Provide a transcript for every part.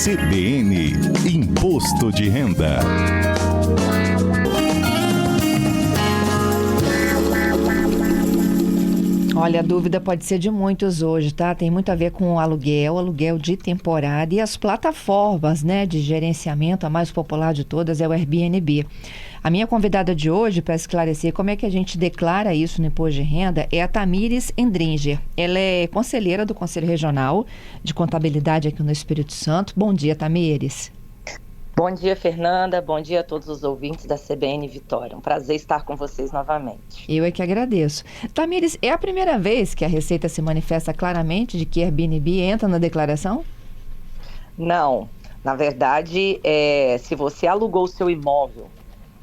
CBN Imposto de Renda. Olha, a dúvida pode ser de muitos hoje, tá? Tem muito a ver com o aluguel de temporada e as plataformas, né, de gerenciamento. A mais popular de todas é o Airbnb. A minha convidada de hoje, para esclarecer como é que a gente declara isso no imposto de renda, é a Tamires Endringer. Ela é conselheira do Conselho Regional de Contabilidade aqui no Espírito Santo. Bom dia, Tamires. Bom dia, Fernanda. Bom dia a todos os ouvintes da CBN Vitória. Um prazer estar com vocês novamente. Eu é que agradeço. Tamires, é a primeira vez que a Receita se manifesta claramente de que Airbnb entra na declaração? Não. Na verdade, se você alugou o seu imóvel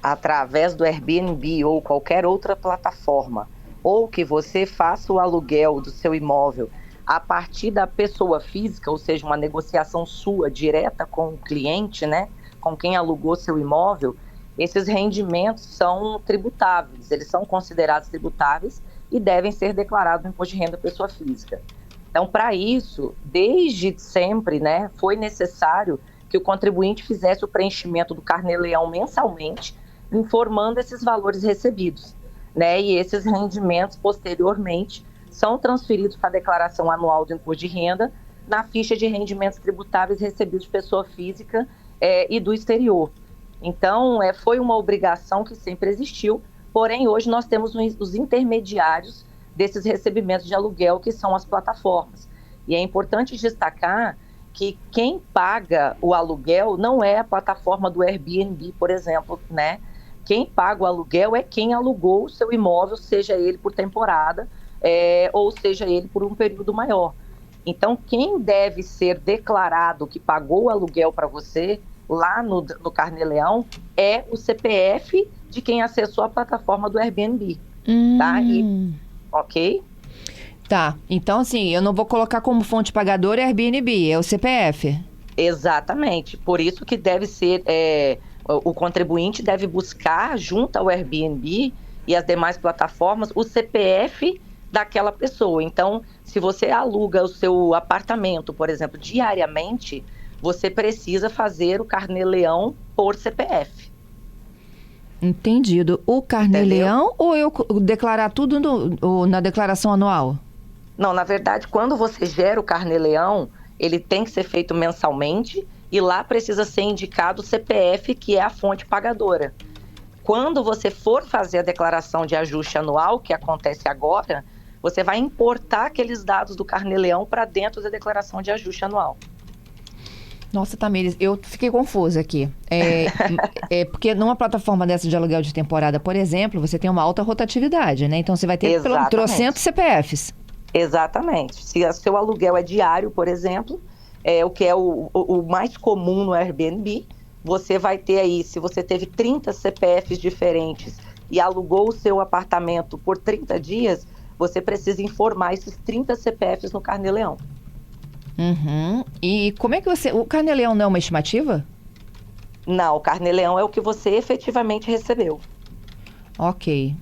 através do Airbnb ou qualquer outra plataforma, ou que você faça o aluguel do seu imóvel a partir da pessoa física, ou seja, uma negociação sua direta com o cliente, né? Com quem alugou seu imóvel, esses rendimentos são tributáveis, eles são considerados tributáveis e devem ser declarados no imposto de renda pessoa física. Então, para isso, desde sempre, né, foi necessário que o contribuinte fizesse o preenchimento do Carnê-Leão mensalmente, informando esses valores recebidos, né, e esses rendimentos, posteriormente, são transferidos para a declaração anual do imposto de renda na ficha de rendimentos tributáveis recebidos de pessoa física e do exterior. Então, foi uma obrigação que sempre existiu, porém hoje nós temos os intermediários desses recebimentos de aluguel, que são as plataformas. E é importante destacar que quem paga o aluguel não é a plataforma do Airbnb, por exemplo, né? Quem paga o aluguel é quem alugou o seu imóvel, seja ele por temporada, ou seja ele por um período maior. Então, quem deve ser declarado que pagou o aluguel para você, lá no Carnê-Leão, é o CPF de quem acessou a plataforma do Airbnb. Tá? Ok? Tá, então assim, eu não vou colocar como fonte pagadora Airbnb, é o CPF. Exatamente, por isso que deve ser, o contribuinte deve buscar junto ao Airbnb e as demais plataformas o CPF daquela pessoa. Então, se você aluga o seu apartamento, por exemplo, diariamente, você precisa fazer o Carnê-Leão por CPF. Entendido. O Carnê-Leão ou eu declarar tudo na declaração anual? Não, na verdade, quando você gera o Carnê-Leão, ele tem que ser feito mensalmente e lá precisa ser indicado o CPF, que é a fonte pagadora. Quando você for fazer a declaração de ajuste anual, que acontece agora, você vai importar aqueles dados do Carnê-Leão para dentro da declaração de ajuste anual. Nossa, Tamires, eu fiquei confusa aqui. Porque numa plataforma dessa de aluguel de temporada, por exemplo, você tem uma alta rotatividade, né? Então você vai ter pelo trocentos CPFs. Exatamente. Se o seu aluguel é diário, por exemplo, o que é o mais comum no Airbnb, você vai ter aí, se você teve 30 CPFs diferentes e alugou o seu apartamento por 30 dias, você precisa informar esses 30 CPFs no Carnê-Leão. Uhum. E como é que o Carnê-Leão não é uma estimativa? Não, o Carnê-Leão é o que você efetivamente recebeu. Ok.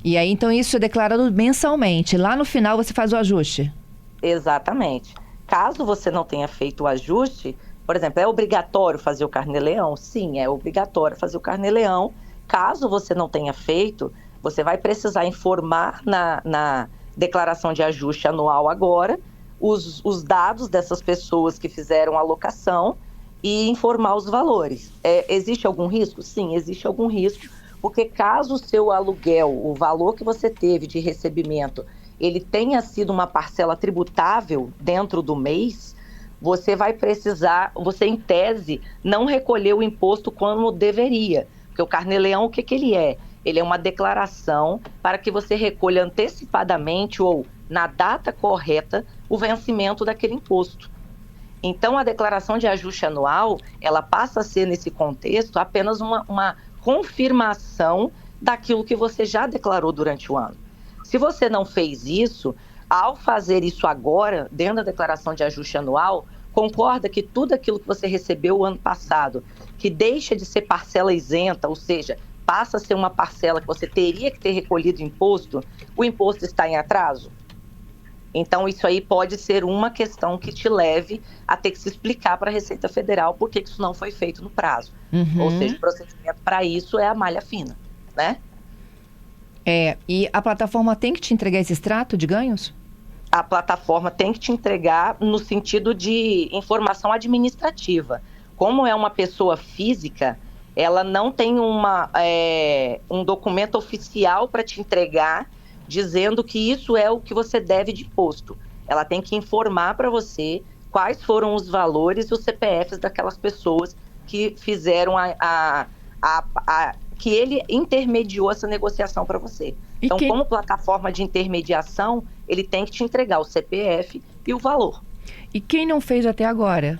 E aí, então, isso é declarado mensalmente. Lá no final, você faz o ajuste? Exatamente. Caso você não tenha feito o ajuste, por exemplo, é obrigatório fazer o Carnê-Leão? Sim, é obrigatório fazer o Carnê-Leão. Caso você não tenha feito, você vai precisar informar na declaração de ajuste anual agora os dados dessas pessoas que fizeram a alocação e informar os valores. Existe algum risco? Sim, existe algum risco, porque caso o seu aluguel, o valor que você teve de recebimento, ele tenha sido uma parcela tributável dentro do mês, você vai precisar, você em tese, não recolher o imposto como deveria. Porque o Carnê-Leão, o que ele é? Ele é uma declaração para que você recolha antecipadamente ou na data correta o vencimento daquele imposto. Então, a declaração de ajuste anual, ela passa a ser, nesse contexto, apenas uma confirmação daquilo que você já declarou durante o ano. Se você não fez isso, ao fazer isso agora, dentro da declaração de ajuste anual, concorda que tudo aquilo que você recebeu o ano passado, que deixa de ser parcela isenta, ou seja, passa a ser uma parcela que você teria que ter recolhido imposto, o imposto está em atraso? Então, isso aí pode ser uma questão que te leve a ter que se explicar para a Receita Federal por que isso não foi feito no prazo. Ou seja, o procedimento para isso é a malha fina, né? E a plataforma tem que te entregar esse extrato de ganhos? A plataforma tem que te entregar no sentido de informação administrativa. Como é uma pessoa física, ela não tem um documento oficial para te entregar dizendo que isso é o que você deve de imposto. Ela tem que informar para você quais foram os valores e os CPFs daquelas pessoas que fizeram que ele intermediou essa negociação para você. Então, como plataforma de intermediação, ele tem que te entregar o CPF e o valor. E quem não fez até agora?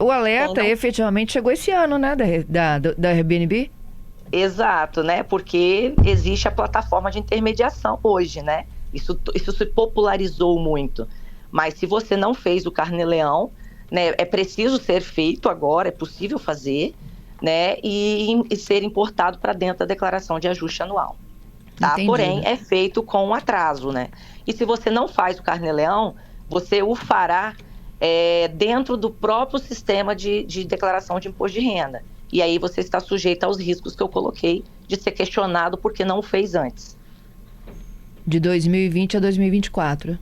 O alerta efetivamente chegou esse ano, né, da Airbnb? Exato, né? Porque existe a plataforma de intermediação hoje, né? Isso se popularizou muito. Mas se você não fez o Carnê-Leão, né, é preciso ser feito agora, é possível fazer, né? E ser importado para dentro da declaração de ajuste anual. Tá? Porém, é feito com atraso, né? E se você não faz o Carnê-Leão, você o fará dentro do próprio sistema de declaração de imposto de renda. E aí você está sujeito aos riscos que eu coloquei de ser questionado porque não o fez antes. De 2020 a 2024.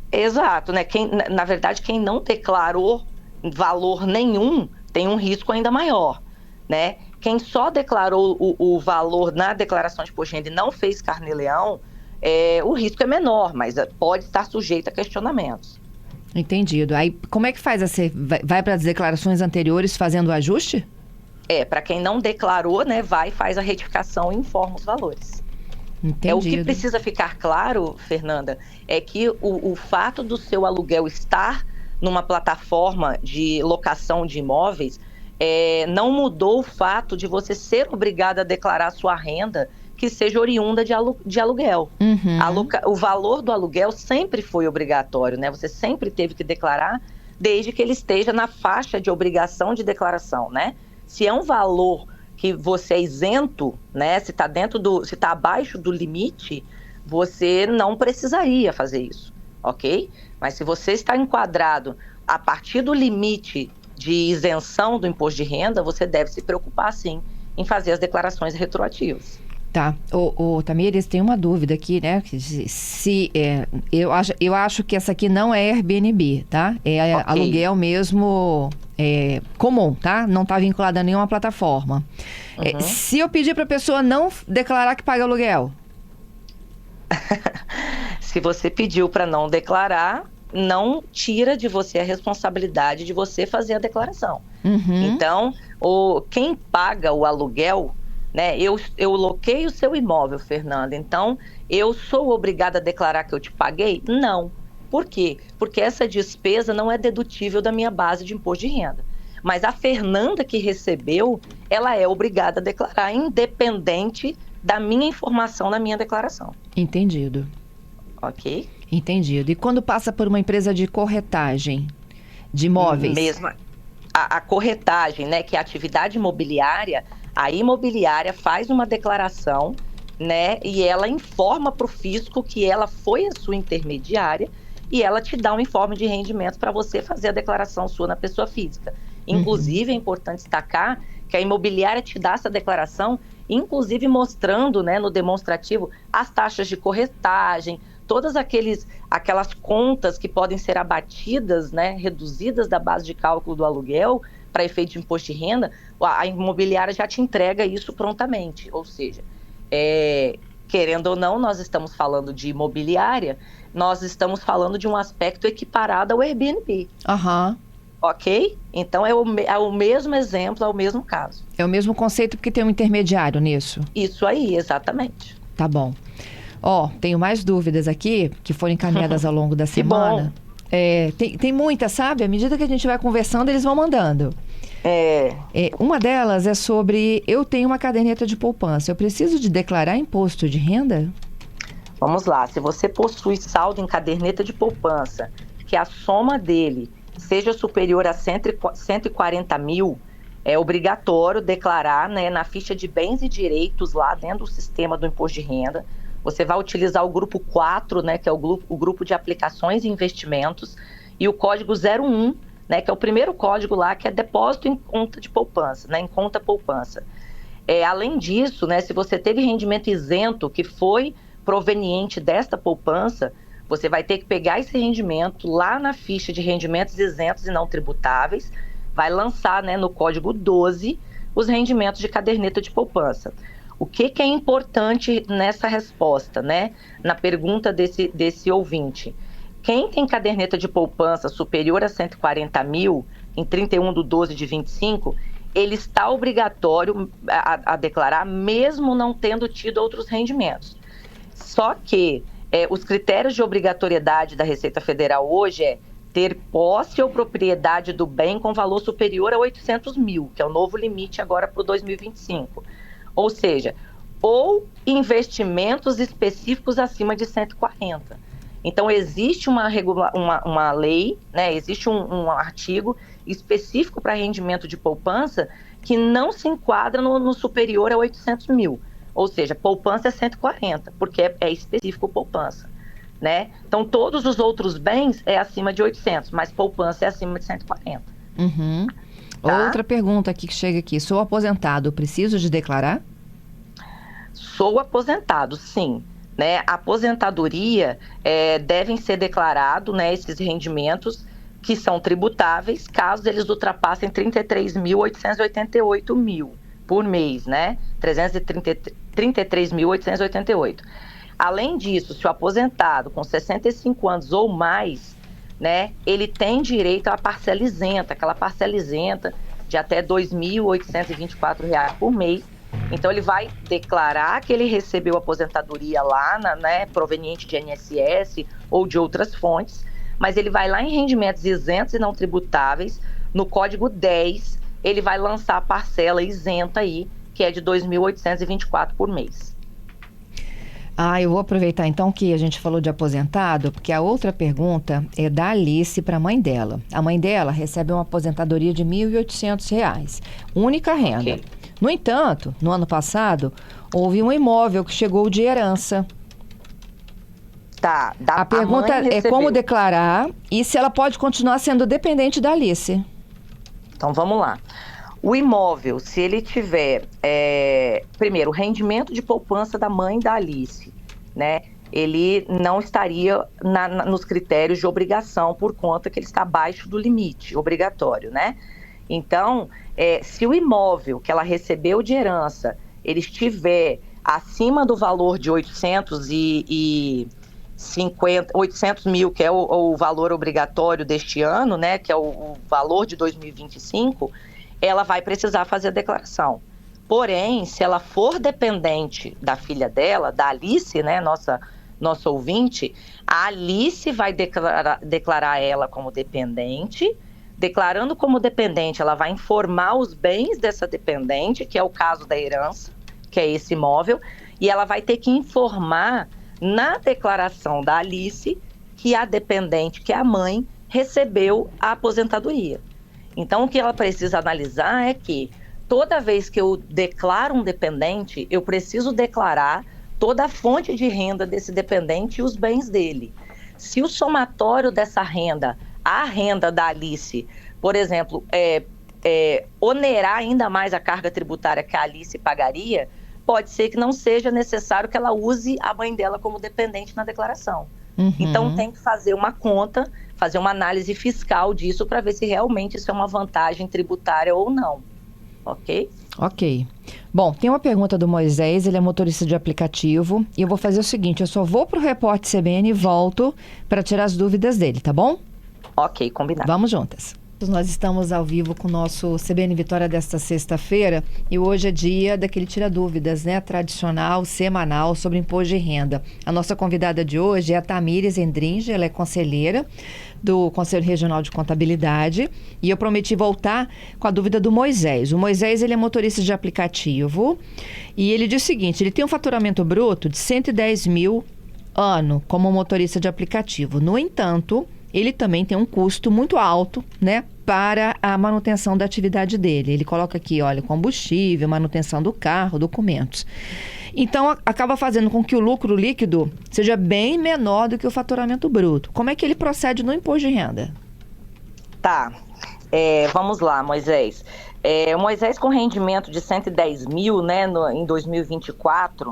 Exato, né? Na verdade, quem não declarou valor nenhum tem um risco ainda maior, né? Quem só declarou o valor na declaração de imposto de renda e não fez Carnê-Leão, o risco é menor, mas pode estar sujeito a questionamentos. Entendido. Aí, como é que faz? Vai para as declarações anteriores fazendo o ajuste? Para quem não declarou, né, faz a retificação e informa os valores. Entendido. O que precisa ficar claro, Fernanda, é que o fato do seu aluguel estar numa plataforma de locação de imóveis não mudou o fato de você ser obrigada a declarar sua renda que seja oriunda de aluguel. O valor do aluguel sempre foi obrigatório, né? Você sempre teve que declarar, desde que ele esteja na faixa de obrigação de declaração, né? Se é um valor que você é isento, né? Se está abaixo do limite, você não precisaria fazer isso, ok? Mas se você está enquadrado a partir do limite de isenção do imposto de renda, você deve se preocupar, sim, em fazer as declarações retroativas. Tá. Tamires, tem uma dúvida aqui, né? Eu acho que essa aqui não é Airbnb, tá? É okay. Aluguel mesmo comum, tá? Não está vinculada a nenhuma plataforma. Se eu pedir para a pessoa não declarar que paga aluguel? Se você pediu para não declarar, não tira de você a responsabilidade de você fazer a declaração. Então, quem paga o aluguel, né? Eu loquei o seu imóvel, Fernanda, então eu sou obrigada a declarar que eu te paguei? Não. Por quê? Porque essa despesa não é dedutível da minha base de imposto de renda. Mas a Fernanda que recebeu, ela é obrigada a declarar, independente da minha informação na minha declaração. Entendido. Ok? Entendido. E quando passa por uma empresa de corretagem de imóveis? Mesmo a corretagem, né, que é a atividade imobiliária, a imobiliária faz uma declaração, né, e ela informa para o fisco que ela foi a sua intermediária e ela te dá um informe de rendimento para você fazer a declaração sua na pessoa física. Inclusive, é importante destacar que a imobiliária te dá essa declaração, inclusive mostrando, né, no demonstrativo as taxas de corretagem, todas aquelas contas que podem ser abatidas, né, reduzidas da base de cálculo do aluguel para efeito de imposto de renda, a imobiliária já te entrega isso prontamente. Ou seja, querendo ou não, nós estamos falando de imobiliária, nós estamos falando de um aspecto equiparado ao Airbnb. Ok? Então é o mesmo exemplo, é o mesmo caso. É o mesmo conceito porque tem um intermediário nisso? Isso aí, exatamente. Tá bom. Tenho mais dúvidas aqui, que foram encaminhadas ao longo da semana. Tem muitas, sabe? À medida que a gente vai conversando, eles vão mandando. Uma delas é sobre, eu tenho uma caderneta de poupança, eu preciso de declarar imposto de renda? Vamos lá, se você possui saldo em caderneta de poupança, que a soma dele seja superior a 140 mil, é obrigatório declarar, né, na ficha de bens e direitos lá dentro do sistema do imposto de renda, você vai utilizar o grupo 4, né, que é o grupo de aplicações e investimentos, e o código 01, né, que é o primeiro código lá, que é depósito em conta de poupança, né, em conta poupança. Além disso, né, se você teve rendimento isento que foi proveniente desta poupança, você vai ter que pegar esse rendimento lá na ficha de rendimentos isentos e não tributáveis, vai lançar, né, no código 12 os rendimentos de caderneta de poupança. O que é importante nessa resposta, né, na pergunta desse ouvinte? Quem tem caderneta de poupança superior a 140 mil, em 31/12/25, ele está obrigatório a declarar, mesmo não tendo tido outros rendimentos. Só que os critérios de obrigatoriedade da Receita Federal hoje é ter posse ou propriedade do bem com valor superior a 800 mil, que é o novo limite agora para o 2025. Ou seja, ou investimentos específicos acima de 140. Então, existe uma lei, né, existe um artigo específico para rendimento de poupança que não se enquadra no superior a 800 mil. Ou seja, poupança é 140, porque é específico poupança, né? Então, todos os outros bens é acima de 800, mas poupança é acima de 140. Uhum. Tá? Outra pergunta aqui que chega aqui. Sou aposentado, preciso de declarar? Sou aposentado, sim. Né? A aposentadoria devem ser declarados, né, esses rendimentos que são tributáveis, caso eles ultrapassem 33.888 mil por mês, né? 33.888. Além disso, se o aposentado com 65 anos ou mais, né, ele tem direito à parcela isenta, aquela parcela isenta de até R$ 2.824 por mês. Então, ele vai declarar que ele recebeu aposentadoria lá, né, proveniente de INSS ou de outras fontes, mas ele vai lá em rendimentos isentos e não tributáveis, no código 10, ele vai lançar a parcela isenta aí, que é de R$ 2.824 por mês. Eu vou aproveitar então que a gente falou de aposentado, porque a outra pergunta é da Alice para a mãe dela. A mãe dela recebe uma aposentadoria de R$ 1.800, única renda. Okay. No entanto, no ano passado, houve um imóvel que chegou de herança. Tá. A pergunta é como declarar e se ela pode continuar sendo dependente da Alice. Então, vamos lá. O imóvel, se ele tiver, primeiro, o rendimento de poupança da mãe da Alice, né? Ele não estaria nos critérios de obrigação por conta que ele está abaixo do limite obrigatório, né? Então, se o imóvel que ela recebeu de herança, ele estiver acima do valor de 800 mil, que é o valor obrigatório deste ano, né, que é o valor de 2025, ela vai precisar fazer a declaração. Porém, se ela for dependente da filha dela, da Alice, né, nossa ouvinte, a Alice vai declarar ela como dependente. Declarando como dependente, ela vai informar os bens dessa dependente, que é o caso da herança, que é esse imóvel, e ela vai ter que informar na declaração da Alice que a dependente, que é a mãe, recebeu a aposentadoria. Então, o que ela precisa analisar é que toda vez que eu declaro um dependente, eu preciso declarar toda a fonte de renda desse dependente e os bens dele. Se o somatório dessa renda, a renda da Alice, por exemplo, onerar ainda mais a carga tributária que a Alice pagaria, pode ser que não seja necessário que ela use a mãe dela como dependente na declaração. Uhum. Então, tem que fazer uma conta, fazer uma análise fiscal disso para ver se realmente isso é uma vantagem tributária ou não. Ok? Ok. Bom, tem uma pergunta do Moisés, ele é motorista de aplicativo, e eu vou fazer o seguinte, eu só vou pro Repórter CBN e volto para tirar as dúvidas dele, tá bom? Ok, combinado. Vamos juntas. Nós estamos ao vivo com o nosso CBN Vitória desta sexta-feira e hoje é dia daquele tira dúvidas, né? Tradicional, semanal, sobre imposto de renda. A nossa convidada de hoje é a Tamires Endringe, ela é conselheira do Conselho Regional de Contabilidade e eu prometi voltar com a dúvida do Moisés. O Moisés, ele é motorista de aplicativo e ele diz o seguinte, ele tem um faturamento bruto de 110 mil ano como motorista de aplicativo. No entanto, ele também tem um custo muito alto, né, para a manutenção da atividade dele. Ele coloca aqui, olha, combustível, manutenção do carro, documentos. Então, acaba fazendo com que o lucro líquido seja bem menor do que o faturamento bruto. Como é que ele procede no imposto de renda? Tá, vamos lá, Moisés. O Moisés com rendimento de 110 mil, né, em 2024,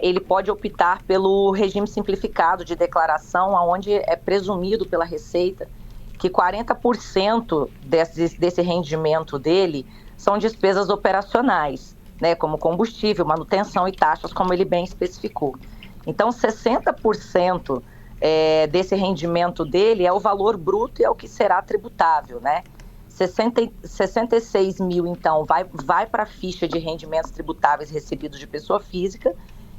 ele pode optar pelo regime simplificado de declaração, onde é presumido pela Receita que 40% desse rendimento dele são despesas operacionais, né, como combustível, manutenção e taxas, como ele bem especificou. Então, 60% desse rendimento dele é o valor bruto e é o que será tributável, né? 66 mil, então, vai para a ficha de rendimentos tributáveis recebidos de pessoa física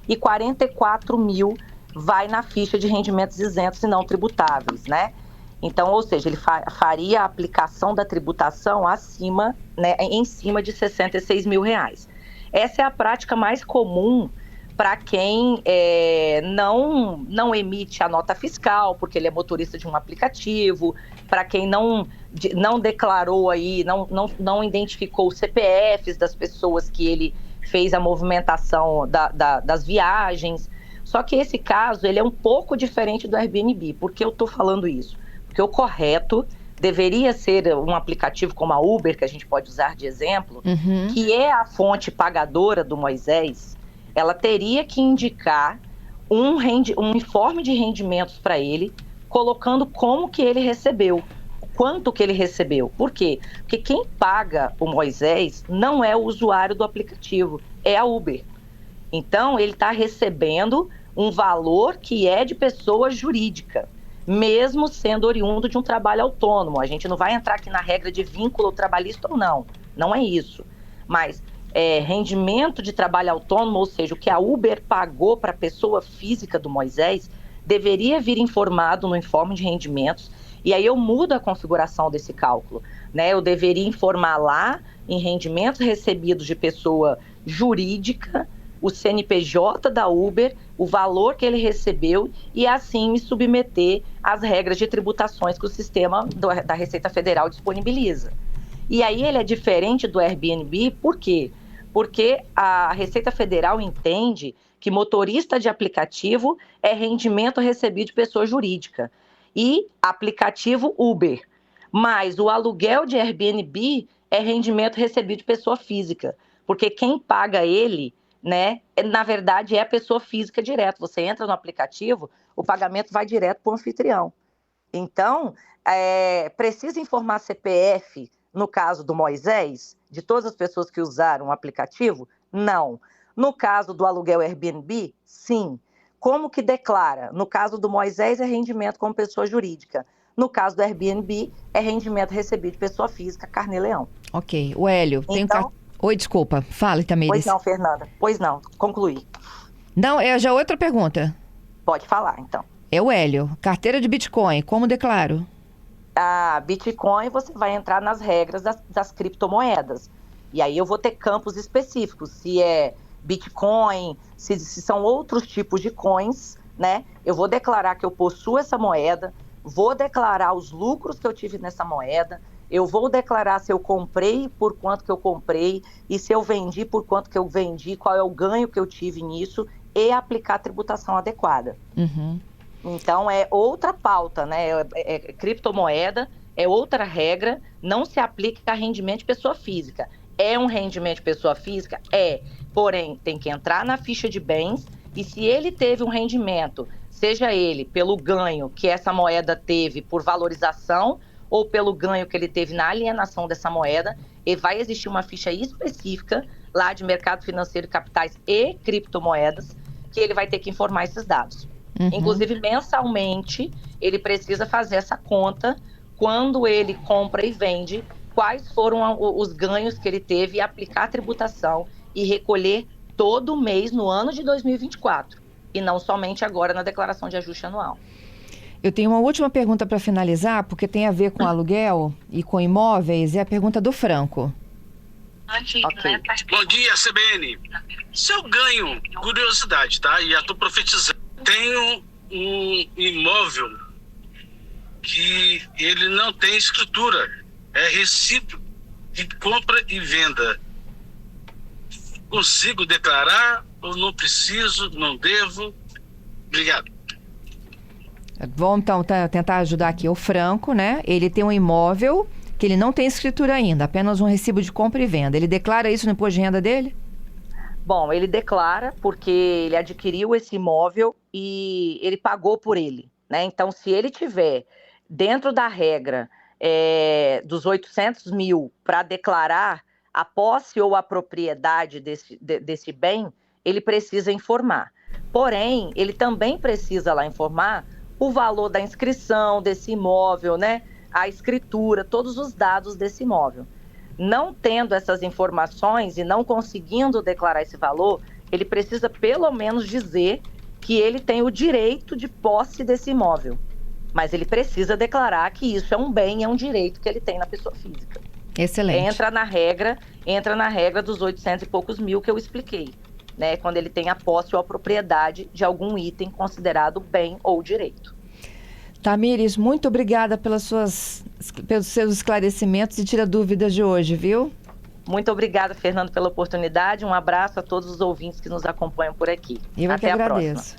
e 44 mil vai na ficha de rendimentos isentos e não tributáveis, né? Então, ou seja, ele faria a aplicação da tributação acima, né, em cima de 66 mil reais. Essa é a prática mais comum para quem não emite a nota fiscal, porque ele é motorista de um aplicativo, para quem não declarou aí, não identificou os CPFs das pessoas que ele fez a movimentação das viagens. Só que esse caso, ele é um pouco diferente do Airbnb. Por que eu estou falando isso? Porque o correto deveria ser um aplicativo como a Uber, que a gente pode usar de exemplo, que é a fonte pagadora do Moisés. Ela teria que indicar um informe de rendimentos para ele, colocando como que ele recebeu, quanto que ele recebeu. Por quê? Porque quem paga o Moisés não é o usuário do aplicativo, é a Uber. Então, ele está recebendo um valor que é de pessoa jurídica, mesmo sendo oriundo de um trabalho autônomo. A gente não vai entrar aqui na regra de vínculo trabalhista ou não, não é isso. Mas rendimento de trabalho autônomo, ou seja, o que a Uber pagou para a pessoa física do Moisés, deveria vir informado no informe de rendimentos, e aí eu mudo a configuração desse cálculo, né? Eu deveria informar lá, em rendimentos recebidos de pessoa jurídica, o CNPJ da Uber, o valor que ele recebeu, e assim me submeter às regras de tributações que o sistema da Receita Federal disponibiliza. E aí ele é diferente do Airbnb, por quê? Porque a Receita Federal entende que motorista de aplicativo é rendimento recebido de pessoa jurídica e aplicativo Uber. Mas o aluguel de Airbnb é rendimento recebido de pessoa física, porque quem paga ele, né, na verdade é a pessoa física direto. Você entra no aplicativo, o pagamento vai direto para o anfitrião. Então, precisa informar CPF, no caso do Moisés, de todas as pessoas que usaram o aplicativo? Não. No caso do aluguel Airbnb, sim. Como que declara? No caso do Moisés, é rendimento como pessoa jurídica. No caso do Airbnb, é rendimento recebido de pessoa física, carnê-leão. Ok. O Hélio, Então, Oi, desculpa. Fala, Itamires. Pois não, Fernanda. Pois não, concluí. Não, é já outra pergunta. Pode falar, então. É o Hélio. Carteira de Bitcoin, como declaro? A Bitcoin, você vai entrar nas regras das criptomoedas. E aí eu vou ter campos específicos, se é Bitcoin, se são outros tipos de coins, né? Eu vou declarar que eu possuo essa moeda, vou declarar os lucros que eu tive nessa moeda, eu vou declarar se eu comprei, por quanto que eu comprei, e se eu vendi, por quanto que eu vendi, qual é o ganho que eu tive nisso, e aplicar a tributação adequada. Uhum. Então, é outra pauta, né? Criptomoeda é outra regra, não se aplica a rendimento de pessoa física. É um rendimento de pessoa física? É. Porém, tem que entrar na ficha de bens, e se ele teve um rendimento, seja ele pelo ganho que essa moeda teve por valorização, ou pelo ganho que ele teve na alienação dessa moeda, e vai existir uma ficha específica lá de mercado financeiro, capitais e criptomoedas, que ele vai ter que informar esses dados. Uhum. Inclusive, mensalmente, ele precisa fazer essa conta quando ele compra e vende, quais foram os ganhos que ele teve e aplicar a tributação e recolher todo mês no ano de 2024, e não somente agora na declaração de ajuste anual. Eu tenho uma última pergunta para finalizar, porque tem a ver com aluguel e com imóveis, é a pergunta do Franco. Okay. Bom dia, CBN. Se eu ganho, curiosidade, tá? E já estou profetizando. Tenho um imóvel que ele não tem escritura. é recibo de compra e venda. Consigo declarar ou não preciso, não devo? Obrigado. Vamos então tentar ajudar aqui o Franco, né? Ele tem um imóvel que ele não tem escritura ainda, apenas um recibo de compra e venda. Ele declara isso no imposto de renda dele? Bom, ele declara porque ele adquiriu esse imóvel e ele pagou por ele, né? Então, se ele tiver dentro da regra dos 800 mil para declarar a posse ou a propriedade desse bem, ele precisa informar. Porém, ele também precisa lá informar o valor da inscrição desse imóvel, né? A escritura, todos os dados desse imóvel. Não tendo essas informações e não conseguindo declarar esse valor, ele precisa pelo menos dizer que ele tem o direito de posse desse imóvel. Mas ele precisa declarar que isso é um bem, é um direito que ele tem na pessoa física. Excelente. Entra na regra dos 800 e poucos mil que eu expliquei, né? Quando ele tem a posse ou a propriedade de algum item considerado bem ou direito. Tamires, muito obrigada pelos seus esclarecimentos e tira dúvidas de hoje, viu? Muito obrigada, Fernando, pela oportunidade. Um abraço a todos os ouvintes que nos acompanham por aqui. Eu Até que a agradeço. próxima.